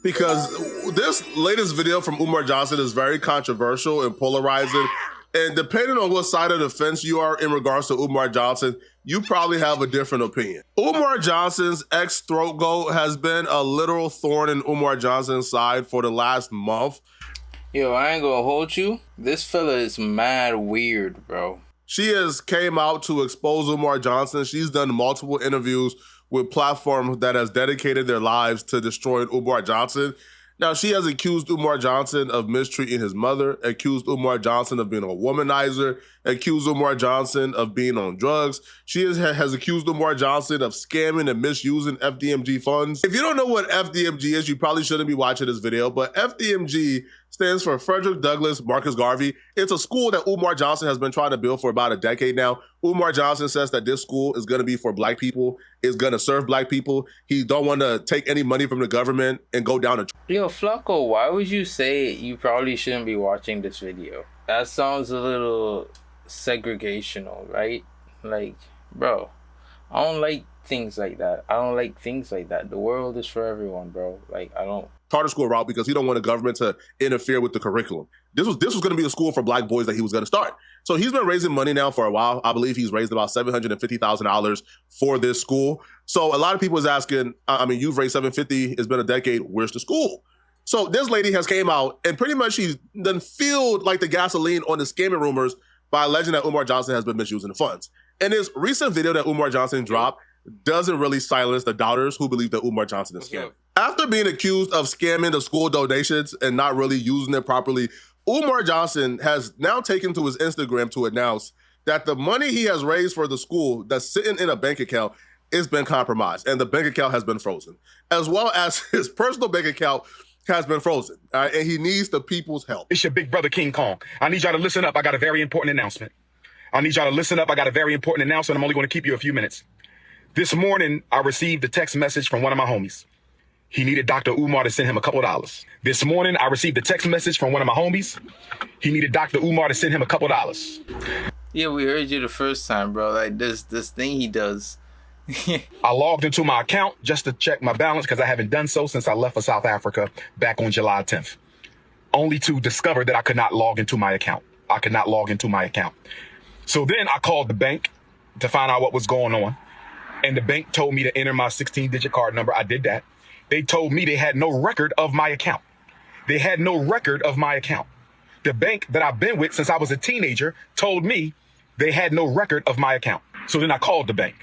because this latest video from Umar Johnson is very controversial and polarizing. And depending on what side of the fence you are in regards to Umar Johnson, you probably have a different opinion. Umar Johnson's ex-throat goat has been a literal thorn in Umar Johnson's side for the last month. Yo, I ain't gonna hold you. This fella is mad weird, bro. She has came out to expose Umar Johnson. She's done multiple interviews with platforms that has dedicated their lives to destroying Umar Johnson. Now, she has accused Umar Johnson of mistreating his mother, accused Umar Johnson of being a womanizer, accused Umar Johnson of being on drugs. She has accused Umar Johnson of scamming and misusing FDMG funds. If you don't know what FDMG is, you probably shouldn't be watching this video, but FDMG stands for Frederick Douglass Marcus Garvey. It's a school that Umar Johnson has been trying to build for about a decade now. Umar Johnson says that this school is going to be for black people, is going to serve black people. He don't want to take any money from the government and go down a... Yo, Flacco, why would you say you probably shouldn't be watching this video? That sounds a little segregational, right? Like, bro, I don't like things like that. I don't like things like that. The world is for everyone, bro. Like, I don't... charter school route because he don't want the government to interfere with the curriculum. This was going to be a school for black boys that he was going to start. So he's been raising money now for a while. I believe he's raised about $750,000 for this school. So a lot of people is asking, I mean, you've raised $750, it's been a decade, where's the school? So this lady has came out and pretty much she's done filled like the gasoline on the scamming rumors by alleging that Umar Johnson has been misusing the funds. And this recent video that Umar Johnson dropped doesn't really silence the doubters who believe that Umar Johnson is scamming. After being accused of scamming the school donations and not really using it properly, Umar Johnson has now taken to his Instagram to announce that the money he has raised for the school that's sitting in a bank account has been compromised and the bank account has been frozen, as well as his personal bank account has been frozen, and he needs the people's help. It's your big brother, King Kong. I need y'all to listen up. I got a very important announcement. I'm only going to keep you a few minutes. This morning, I received a text message from one of my homies. He needed Dr. Umar to send him a couple of dollars. This morning, I received a text message from one of my homies. He needed Dr. Umar to send him a couple of dollars. Yeah, we heard you the first time, bro. Like, this thing he does. I logged into my account just to check my balance because I haven't done so since I left for South Africa back on July 10th. Only to discover that I could not log into my account. So then I called the bank to find out what was going on. And the bank told me to enter my 16-digit card number. I did that. They told me they had no record of my account. The bank that I've been with since I was a teenager told me they had no record of my account. So then I called the bank.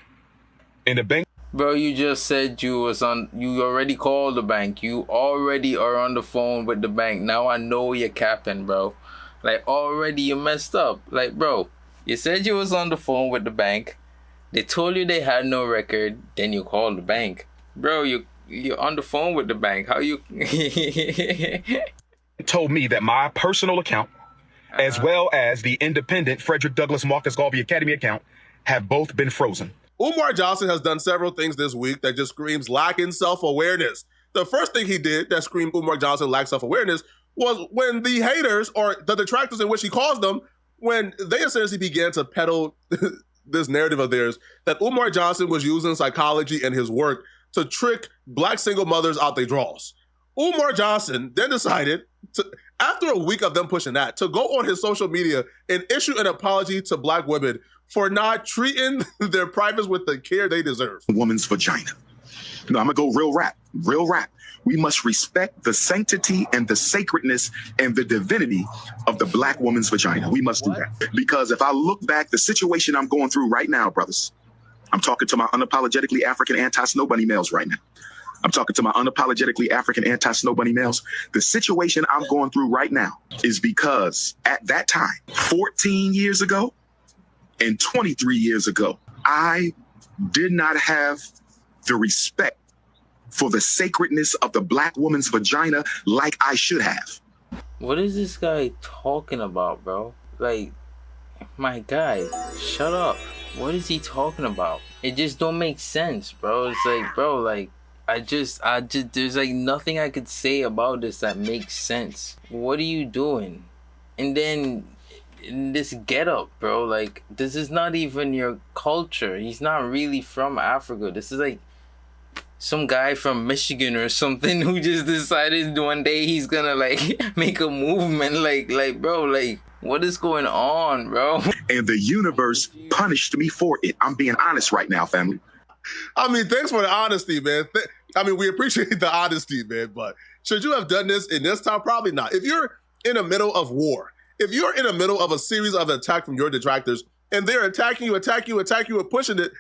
And the bank... Bro, you just said you already called the bank. You already are on the phone with the bank. Now I know you're capping, bro. Like, already you messed up. Like, bro, you said you was on the phone with the bank. They told you they had no record. Then you called the bank. Bro, you're on the phone with the bank. How you... told me that my personal account, as well as the independent Frederick Douglass Marcus Garvey Academy account, have both been frozen. Umar Johnson has done several things this week that just screams lacking self-awareness. The first thing he did that screamed Umar Johnson lacked self-awareness was when the haters, or the detractors in which he calls them, when they essentially began to peddle this narrative of theirs that Umar Johnson was using psychology and his work to trick black single mothers out their draws. Umar Johnson then decided, after a week of them pushing that, to go on his social media and issue an apology to black women for not treating their privates with the care they deserve. Woman's vagina. No, I'm gonna go real rap. We must respect the sanctity and the sacredness and the divinity of the black woman's vagina. We must do that. Because if I look back, the situation I'm going through right now, brothers, I'm talking to my unapologetically African anti-snow bunny males right now. The situation I'm going through right now is because at that time, 14 years ago and 23 years ago, I did not have the respect for the sacredness of the black woman's vagina like I should have. What is this guy talking about, bro? Like, my guy, shut up. What is he talking about? It just don't make sense, bro. It's like, bro, like, I just, there's like nothing I could say about this that makes sense. What are you doing? And then in this getup, bro, like, this is not even your culture. He's not really from Africa. This is like, some guy from Michigan or something who just decided one day he's gonna like make a movement. Like bro, like what is going on, bro? And the universe punished me for it. I'm being honest right now, family. I mean, thanks for the honesty, man. I mean, we appreciate the honesty, man, but should you have done this in this time? Probably not. If you're in the middle of war, if you're in the middle of a series of attacks from your detractors, and they're attacking you, and pushing it,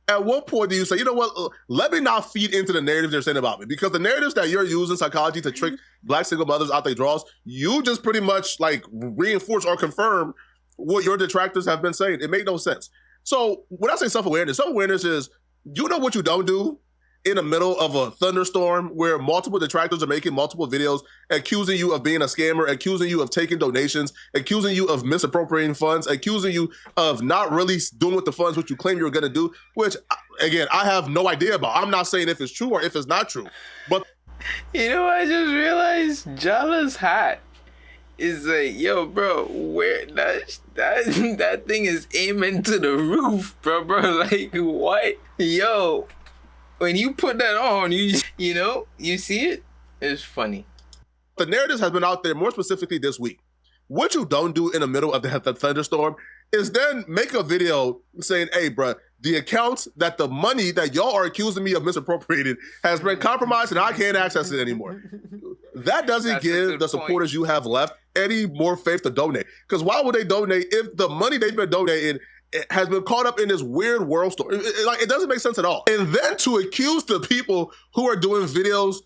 at what point do you say, you know what, let me not feed into the narratives they're saying about me? Because the narratives that you're using psychology to trick Black single mothers out their draws, you just pretty much like reinforce or confirm what your detractors have been saying. It made no sense. So when I say self-awareness is, you know what you don't do in the middle of a thunderstorm where multiple detractors are making multiple videos accusing you of being a scammer, accusing you of taking donations, accusing you of misappropriating funds, accusing you of not really doing with the funds what you claim you were going to do, which, again, I have no idea about. I'm not saying if it's true or if it's not true. But you know, I just realized Jala's hat is like, yo, bro, where that thing is aiming to the roof, bro. Like, what? Yo, when you put that on, you know, you see it? It's funny. The narrative has been out there, more specifically this week. What you don't do in the middle of the thunderstorm is then make a video saying, hey, bro, the accounts that the money that y'all are accusing me of misappropriating has been compromised and I can't access it anymore. That doesn't give the supporters you have left any more faith to donate. Because why would they donate if the money they've been donating has been caught up in this weird world story? It doesn't make sense at all. And then to accuse the people who are doing videos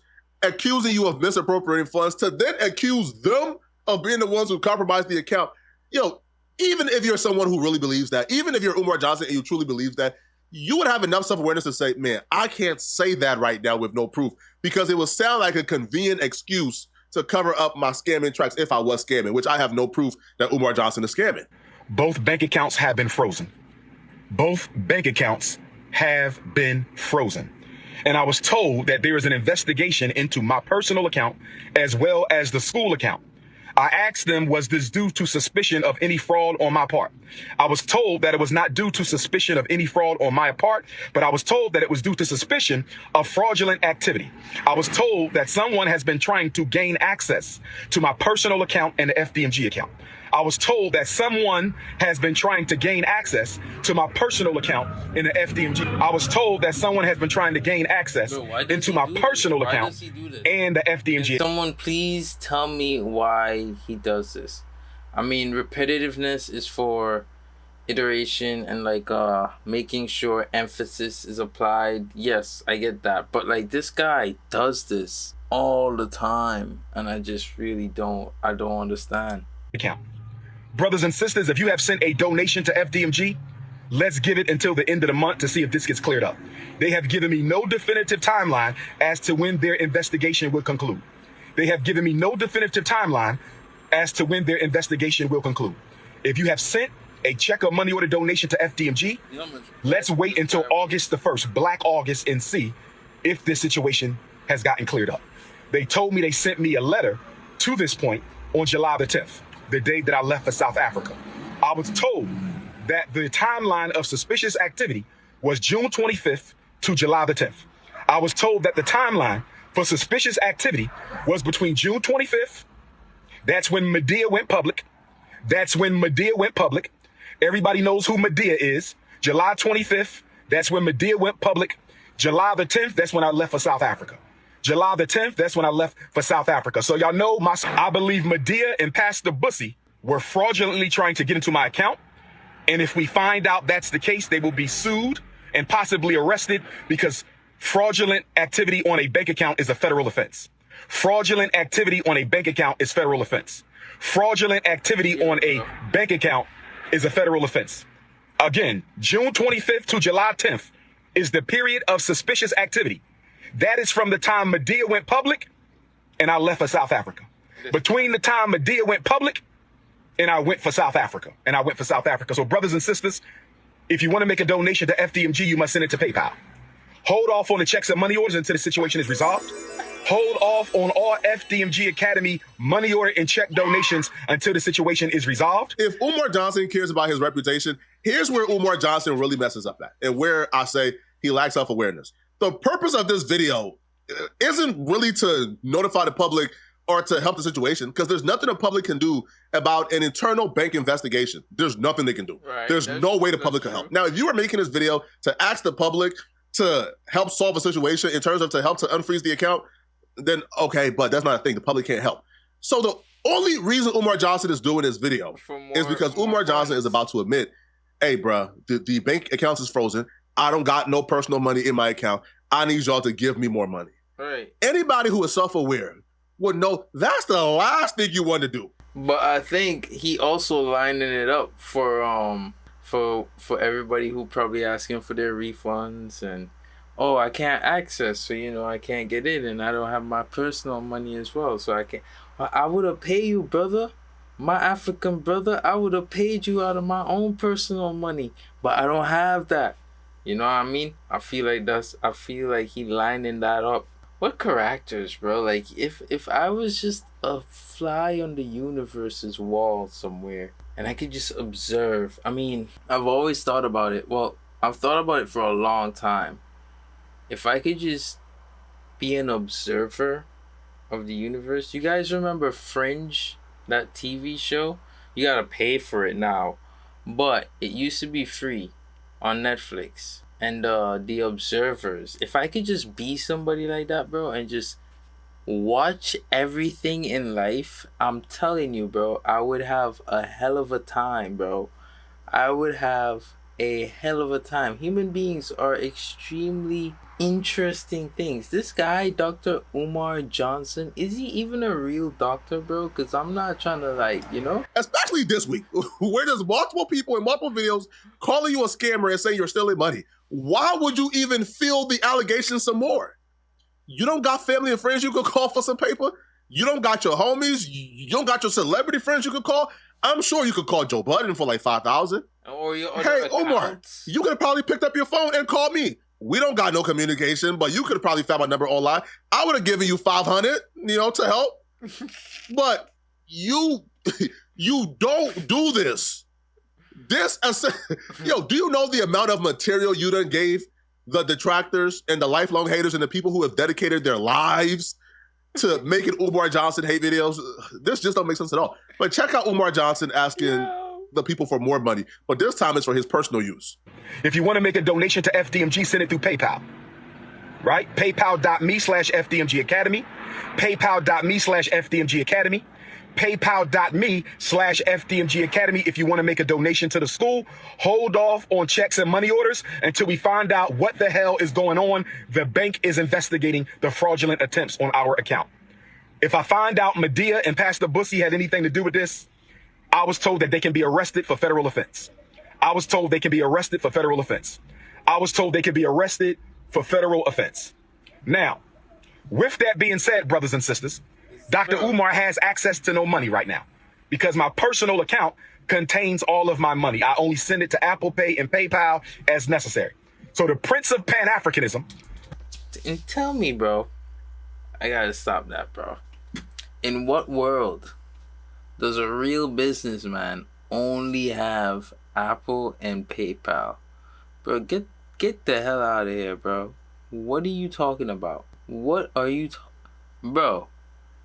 accusing you of misappropriating funds, to then accuse them of being the ones who compromised the account. Yo, even if you're someone who really believes that, even if you're Umar Johnson and you truly believe that, you would have enough self-awareness to say, man, I can't say that right now with no proof, because it would sound like a convenient excuse to cover up my scamming tracks if I was scamming, which I have no proof that Umar Johnson is scamming. Both bank accounts have been frozen. Both bank accounts have been frozen. And I was told that there is an investigation into my personal account as well as the school account. I asked them, was this due to suspicion of any fraud on my part? I was told that it was not due to suspicion of any fraud on my part, but I was told that it was due to suspicion of fraudulent activity. I was told that someone has been trying to gain access to my personal account and the FDMG account. I was told that someone has been trying to gain access to my personal account in the FDMG. I was told that someone has been trying to gain access into my personal account and the FDMG. Can someone please tell me why he does this? I mean, repetitiveness is for iteration and like making sure emphasis is applied. Yes, I get that. But like, this guy does this all the time, and I just really don't understand. Account. Brothers and sisters, if you have sent a donation to FDMG, let's give it until the end of the month to see if this gets cleared up. They have given me no definitive timeline as to when their investigation will conclude. They have given me no definitive timeline as to when their investigation will conclude. If you have sent a check or money order donation to FDMG, let's wait until August the 1st, Black August, and see if this situation has gotten cleared up. They told me they sent me a letter to this point on July the 10th. The day that I left for South Africa. I was told that the timeline of suspicious activity was June 25th to July the 10th. I was told that the timeline for suspicious activity was between June 25th, that's when Medea went public. Everybody knows who Medea is. July 25th, that's when Medea went public. July the 10th, that's when I left for South Africa. July the 10th, that's when I left for South Africa. So y'all know, I believe Medea and Pastor Bussy were fraudulently trying to get into my account. And if we find out that's the case, they will be sued and possibly arrested, because fraudulent activity on a bank account is a federal offense. Fraudulent activity on a bank account is federal offense. Fraudulent activity on a bank account is a federal offense. Again, June 25th to July 10th is the period of suspicious activity. That is from the time Medea went public and I left for South Africa. Between the time Medea went public and I went for South Africa. So brothers and sisters, if you want to make a donation to FDMG, you must send it to PayPal. Hold off on the checks and money orders until the situation is resolved. Hold off on all FDMG Academy money order and check donations until the situation is resolved. If Umar Johnson cares about his reputation, here's where Umar Johnson really messes up at, and where I say he lacks self-awareness. the purpose of this video isn't really to notify the public or to help the situation, because there's nothing the public can do about an internal bank investigation. There's nothing they can do. Right. There's no way the public can help. Now, if you were making this video to ask the public to help solve a situation in terms of to help to unfreeze the account, then okay, but that's not a thing. The public can't help. So the only reason Umar Johnson is doing this video is because Umar Johnson is about to admit, hey, bruh, the bank accounts is frozen. I don't got no personal money in my account. I need y'all to give me more money. Right. Anybody who is self-aware would know that's the last thing you want to do. But I think he also lining it up for everybody who probably asking for their refunds and, oh, I can't access, so I can't get in, and I don't have my personal money as well, so I can't. I would have paid you, brother, my African brother. I would have paid you out of my own personal money, but I don't have that. You know what I mean? I feel like he lining that up. What characters, bro? Like, if I was just a fly on the universe's wall somewhere and I could just observe. I mean, I've always thought about it. Well, I've thought about it for a long time. If I could just be an observer of the universe. You guys remember Fringe, that TV show? You gotta pay for it now. But it used to be free on Netflix. And The Observers. If I could just be somebody like that, bro, and just watch everything in life, I'm telling you, bro, I would have a hell of a time, bro. I would have a hell of a time. Human beings are extremely interesting things. This guy, Dr. Umar Johnson, is he even a real doctor, bro? Because I'm not trying to, Especially this week, where there's multiple people in multiple videos calling you a scammer and saying you're stealing money. Why would you even feel the allegations some more? You don't got family and friends you could call for some paper? You don't got your homies? You don't got your celebrity friends you could call? I'm sure you could call Joe Budden for like $5,000. Hey, Omar, you could have probably picked up your phone and called me. We don't got no communication, but you could have probably found my number online. I would have given you $500, to help. But you don't do this. Do you know the amount of material you done gave the detractors and the lifelong haters and the people who have dedicated their lives to making Umar Johnson hate videos? This just don't make sense at all. But check out Umar Johnson asking the people for more money, but this time it's for his personal use. If you want to make a donation to FDMG, send it through PayPal, right? PayPal.me/FDMG Academy, PayPal.me/FDMG Academy, PayPal.me/FDMG Academy. If you want to make a donation to the school, hold off on checks and money orders until we find out what the hell is going on. The bank is investigating the fraudulent attempts on our account. If I find out Medea and Pastor Bussy had anything to do with this, I was told that they can be arrested for federal offense. I was told they can be arrested for federal offense. I was told they can be arrested for federal offense. Now, with that being said, brothers and sisters, Dr. Umar has access to no money right now because my personal account contains all of my money. I only send it to Apple Pay and PayPal as necessary. So the Prince of Pan-Africanism. And tell me, bro, I gotta stop that, bro. In what world does a real businessman only have Apple and PayPal? Bro, get the hell out of here, bro. What are you talking about? What are you bro?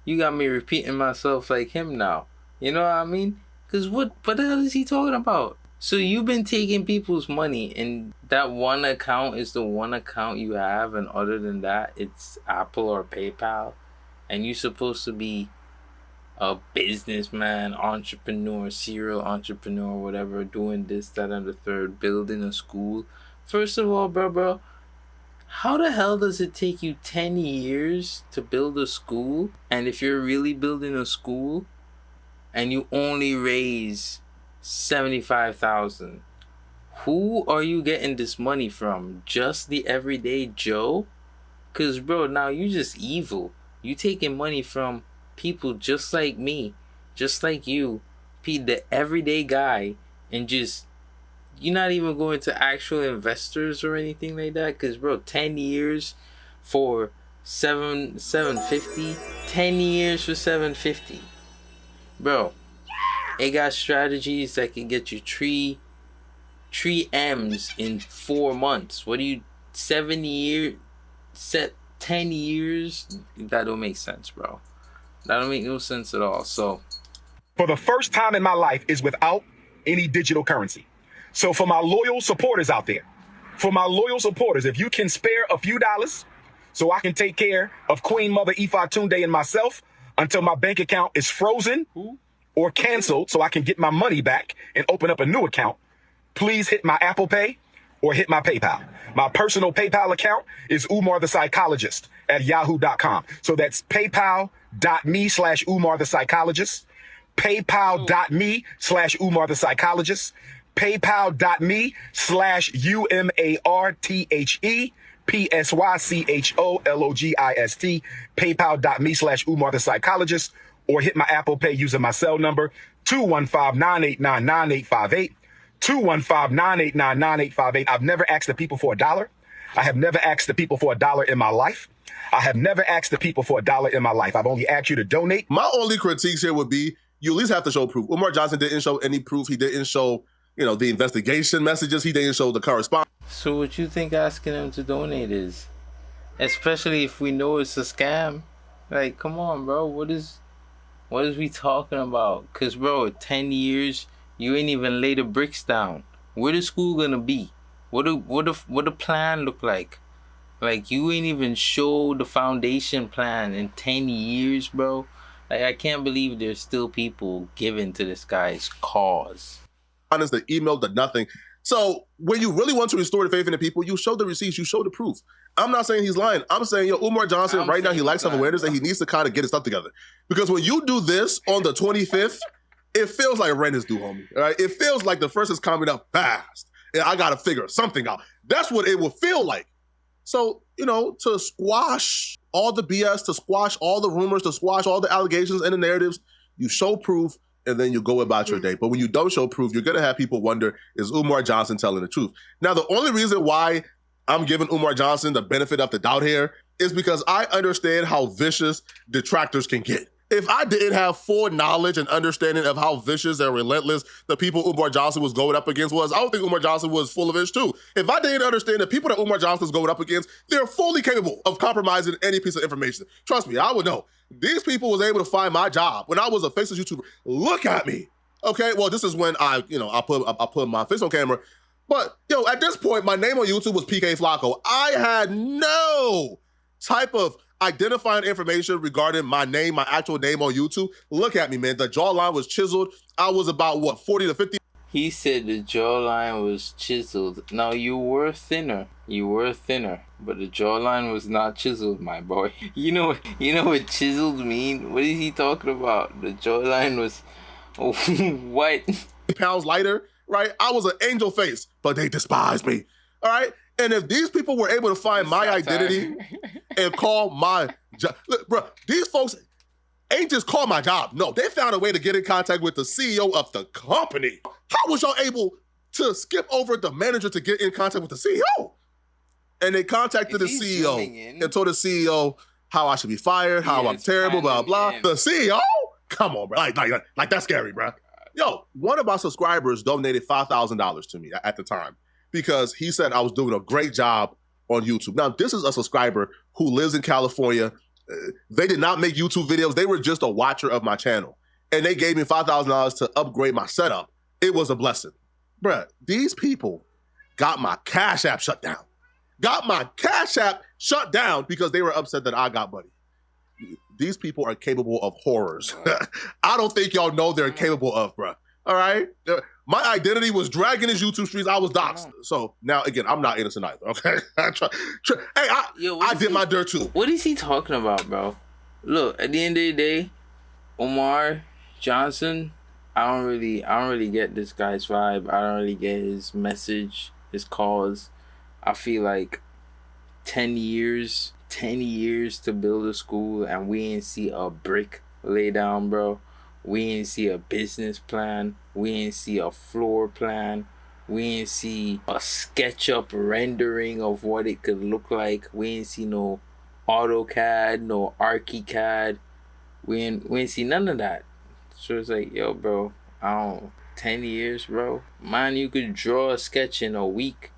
You got me repeating myself like him now. You know what I mean? Because what the hell is he talking about? So you've been taking people's money and that one account is the one account you have, and other than that, it's Apple or PayPal, and you're supposed to be a businessman, entrepreneur, serial entrepreneur, whatever, doing this, that, and the third, building a school. First of all, bro, how the hell does it take you 10 years to build a school? And if you're really building a school and you only raise $75,000, who are you getting this money from? Just the everyday Joe? Cause bro, now you just evil. You taking money from people just like me, just like you, the everyday guy, and just you're not even going to actual investors or anything like that. Cause bro, 10 years for 750, 10 years for 750, bro. It got strategies that can get you three M's in 4 months. What do you 7 years? set 10 years, that don't make sense, bro. That don't make no sense at all. So, for the first time in my life, is without any digital currency. So for my loyal supporters out there, if you can spare a few dollars so I can take care of Queen Mother Ifa Tunde and myself until my bank account is frozen or canceled so I can get my money back and open up a new account, please hit my Apple Pay or hit my PayPal. My personal PayPal account is Umar the Psychologist at yahoo.com. So that's paypal.me/Umar the Psychologist, paypal.me/Umar the Psychologist, paypal.me/UMARTHE PSYCHOLOGIST, paypal.me/Umar the Psychologist, or hit my Apple Pay using my cell number 215-989-9858. 215-989-9858. I've never asked the people for $1. I have never asked the people for $1 in my life. I've only asked you to donate. My only critiques here would be you at least have to show proof. Umar Johnson didn't show any proof. He didn't show, the investigation messages. He didn't show the correspondence. So what you think asking him to donate is? Especially if we know it's a scam. Like, come on, bro. What is we talking about? Cause bro, 10 years, you ain't even laid the bricks down. Where the school gonna be? What the plan look like? Like, you ain't even show the foundation plan in 10 years, bro. Like, I can't believe there's still people giving to this guy's cause. The email, the nothing. So when you really want to restore the faith in the people, you show the receipts, you show the proof. I'm not saying he's lying. I'm saying, Umar Johnson, right now, he lacks self-awareness and he needs to kind of get his stuff together. Because when you do this on the 25th, it feels like rent is due, homie. All right? It feels like the first is coming up fast. And I got to figure something out. That's what it will feel like. So, to squash all the BS, to squash all the rumors, to squash all the allegations and the narratives, you show proof, and then you go about your day. But when you don't show proof, you're going to have people wonder, is Umar Johnson telling the truth? Now, the only reason why I'm giving Umar Johnson the benefit of the doubt here is because I understand how vicious detractors can get. If I didn't have full knowledge and understanding of how vicious and relentless the people Umar Johnson was going up against was, I don't think Umar Johnson was full of it too. If I didn't understand the people that Umar Johnson was going up against, they're fully capable of compromising any piece of information. Trust me, I would know. These people was able to find my job when I was a faceless YouTuber. Look at me. Okay, well, this is when I put my face on camera. But, at this point, my name on YouTube was PK Flacco. I had no type of identifying information regarding my name, my actual name on YouTube. Look at me, man. The jawline was chiseled. I was about, 40 to 50. He said the jawline was chiseled. Now, you were thinner, but the jawline was not chiseled, my boy. You know what chiseled mean? What is he talking about? The jawline was what? Pounds lighter, right? I was an angel face, but they despised me, all right? And if these people were able to find my identity and call my job, look, bro, these folks ain't just call my job. No, they found a way to get in contact with the CEO of the company. How was y'all able to skip over the manager to get in contact with the CEO? And they contacted the CEO and told the CEO how I should be fired, how I'm terrible, blah, blah. The CEO? Come on, bro. Like that's scary, bro. Yo, one of our subscribers donated $5,000 to me at the time because he said I was doing a great job on YouTube. Now, this is a subscriber who lives in California. They did not make YouTube videos. They were just a watcher of my channel. And they gave me $5,000 to upgrade my setup. It was a blessing. Bruh, these people got my Cash App shut down. Because they were upset that I got money. These people are capable of horrors. I don't think y'all know they're capable of, bruh. All right? My identity was dragging his YouTube streams. I was doxxed. So now, again, I'm not innocent either, okay? I did my dirt too. What is he talking about, bro? Look, at the end of the day, Umar Johnson, I don't really get this guy's vibe. I don't really get his message, his cause. I feel like 10 years to build a school and we ain't see a brick lay down, bro. We ain't see a business plan. We ain't see a floor plan. We ain't see a SketchUp rendering of what it could look like. We ain't see no AutoCAD, no ArchiCAD. We ain't see none of that. So it's like, yo, bro, 10 years, bro. Man, you could draw a sketch in a week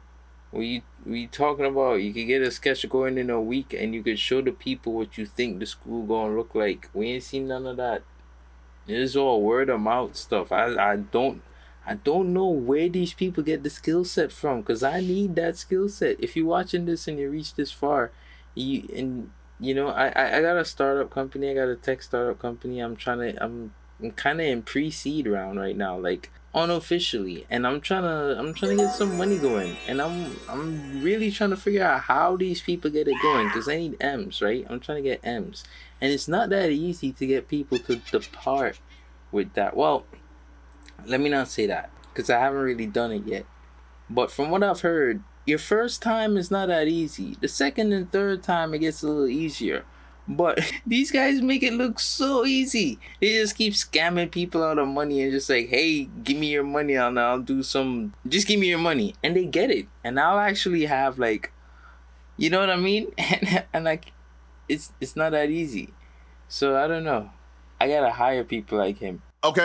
We talking about you could get a sketch going in a week and you could show the people what you think the school gonna look like. We ain't seen none of that. It's all word of mouth stuff. I don't know where these people get the skill set from, because I need that skill set. If you're watching this and you reach this far, I got a startup company. I got a tech startup company. I'm kind of in pre-seed round right now, like unofficially, and I'm trying to get some money going, and I'm really trying to figure out how these people get it going, because I need M's, right? I'm trying to get M's, and it's not that easy to get people to depart with that. Well, let me not say that, because I haven't really done it yet, but from what I've heard, your first time is not that easy. The second and third time it gets a little easier. But these guys make it look so easy. They just keep scamming people out of money and just like, hey, give me your money and I'll do some. Just give me your money. And they get it. And I'll actually have like, you know what I mean? And like, it's not that easy. So I don't know. I gotta hire people like him. Okay.